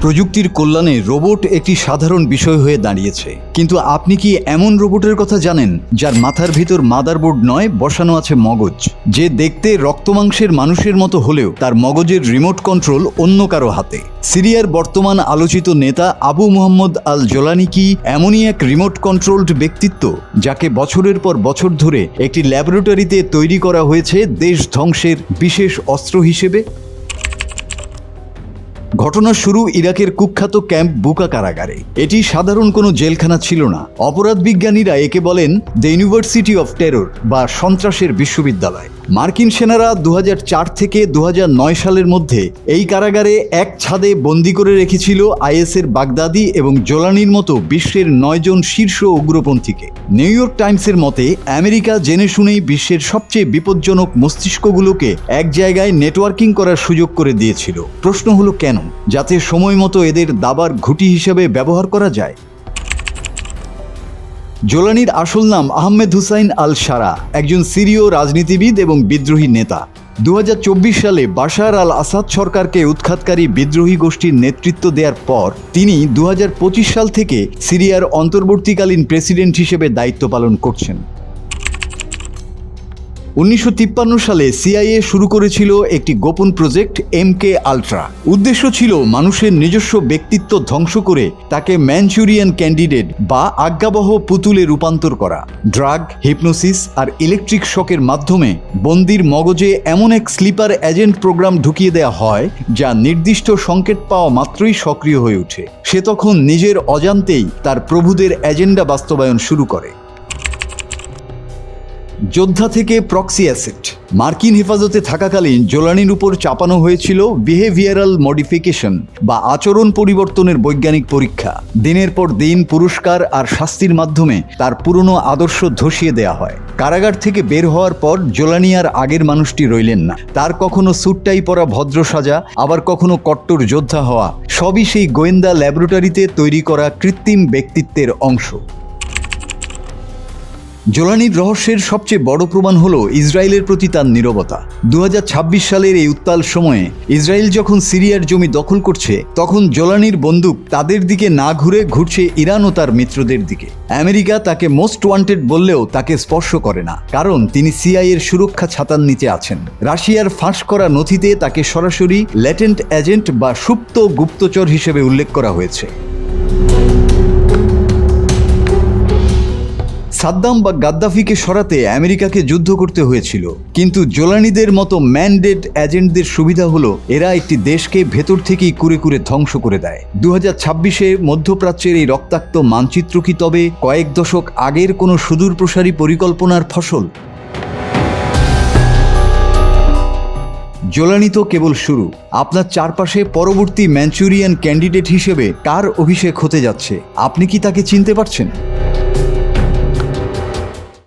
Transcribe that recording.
প্রযুক্তির কল্যাণে রোবট একটি সাধারণ বিষয় হয়ে দাঁড়িয়েছে, কিন্তু আপনি কি এমন রোবটের কথা জানেন যার মাথার ভিতর মাদারবোর্ড নয়, বসানো আছে মগজ, যে দেখতে রক্তমাংসের মানুষের মতো হলেও তার মগজের রিমোট কন্ট্রোল অন্য কারো হাতে? সিরিয়ার বর্তমান আলোচিত নেতা আবু মুহাম্মদ আল জোলানি কি এমনই এক রিমোট কন্ট্রোলড ব্যক্তিত্ব, যাকে বছরের পর বছর ধরে একটি ল্যাবরেটরিতে তৈরি করা হয়েছে দেশ ধ্বংসের বিশেষ অস্ত্র হিসেবে? ঘটনার শুরু ইরাকের কুখ্যাত ক্যাম্প বুকা কারাগারে। এটি সাধারণ কোনো জেলখানা ছিল না। অপরাধ বিজ্ঞানীরা একে বলেন দ্য ইউনিভার্সিটি অফ টেরর বা সন্ত্রাসের বিশ্ববিদ্যালয়। মার্কিন সেনারা 2004 থেকে 2009 সালের মধ্যে এই কারাগারে এক ছাদে বন্দি করে রেখেছিল আইএসের বাগদাদি এবং জোলানির মতো বিশ্বের 9 জন শীর্ষ উগ্রপন্থীকে। নিউ ইয়র্ক টাইমসের মতে আমেরিকা জেনে শুনেই বিশ্বের সবচেয়ে বিপজ্জনক মস্তিষ্কগুলোকে এক জায়গায় নেটওয়ার্কিং করার সুযোগ করে দিয়েছিল। প্রশ্ন হলো কেন? যাতে সময় মতো এদের দাবার ঘুঁটি হিসেবে ব্যবহার করা যায়। জোলানির আসল নাম আহমেদ হুসাইন আল সারা, একজন সিরীয় রাজনীতিবিদ এবং বিদ্রোহী নেতা। 2024 সালে বাশার আল আসাদ সরকারকে উৎখাতকারী বিদ্রোহী গোষ্ঠীর নেতৃত্ব দেওয়ার পর তিনি 2025 সাল থেকে সিরিয়ার অন্তর্বর্তীকালীন প্রেসিডেন্ট হিসেবে দায়িত্ব পালন করছেন। 1953 সালে সিআইএ শুরু করেছিল একটি গোপন প্রজেক্ট MK আল্ট্রা। উদ্দেশ্য ছিল মানুষের নিজস্ব ব্যক্তিত্ব ধ্বংস করে তাকে ম্যানচুরিয়ান ক্যান্ডিডেট বা আজ্ঞাবহ পুতুলে রূপান্তর করা। ড্রাগ, হিপনোসিস আর ইলেকট্রিক শকের মাধ্যমে বন্দির মগজে এমন এক স্লিপার এজেন্ট প্রোগ্রাম ঢুকিয়ে দেওয়া হয় যা নির্দিষ্ট সংকেত পাওয়া মাত্রই সক্রিয় হয়ে ওঠে। সে তখন নিজের অজান্তেই তার প্রভুদের এজেন্ডা বাস্তবায়ন শুরু করে। যোদ্ধা থেকে প্রক্সি অ্যাসেট। মার্কিন হেফাজতে থাকাকালীন জোলানির উপর চাপানো হয়েছিল বিহেভিয়ারাল মডিফিকেশন বা আচরণ পরিবর্তনের বৈজ্ঞানিক পরীক্ষা। দিনের পর দিন পুরস্কার আর শাস্তির মাধ্যমে তার পুরনো আদর্শ ধসিয়ে দেয়া হয়। কারাগার থেকে বের হওয়ার পর জোলানি আর আগের মানুষটি রইলেন না। তার কখনো স্যুটটাই পরা ভদ্র সাজা, আবার কখনো কট্টর যোদ্ধা হওয়া, সবই সেই গোয়েন্দা ল্যাবরেটরিতে তৈরি করা কৃত্রিম ব্যক্তিত্বের অংশ। জোলানির রহস্যের সবচেয়ে বড় প্রমাণ হলো ইসরায়েলের প্রতি তার নীরবতা। 2026 সালের এই উত্তাল সময়ে ইসরায়েল যখন সিরিয়ার জমি দখল করছে, তখন জোলানির বন্দুক তাদের দিকে না ঘুরছে ইরান ও তার মিত্রদের দিকে। আমেরিকা তাকে মোস্ট ওয়ান্টেড বললেও তাকে স্পর্শ করে না, কারণ তিনি সিআইএর সুরক্ষা ছাতার নিচে আছেন। রাশিয়ার ফাঁস করা নথিতে তাকে সরাসরি ল্যাটেন্ট এজেন্ট বা সুপ্ত গুপ্তচর হিসেবে উল্লেখ করা হয়েছে। সাদ্দাম বা গাদ্দাফিকে সরাতে আমেরিকাকে যুদ্ধ করতে হয়েছিল, কিন্তু জোলানিদের মতো ম্যান্ডেট এজেন্টদের সুবিধা হলো এরা একটি দেশকে ভেতর থেকেই কুরে কুরে ধ্বংস করে দেয়। 2026-এ মধ্যপ্রাচ্যের এই রক্তাক্ত মানচিত্র কি তবে কয়েক দশক আগের কোনো সুদূরপ্রসারী পরিকল্পনার ফসল? জোলানি তো কেবল শুরু। আপনার চারপাশে পরবর্তী ম্যানচুরিয়ান ক্যান্ডিডেট হিসেবে কার অভিষেক হতে যাচ্ছে, আপনি কি তাকে চিনতে পারছেন?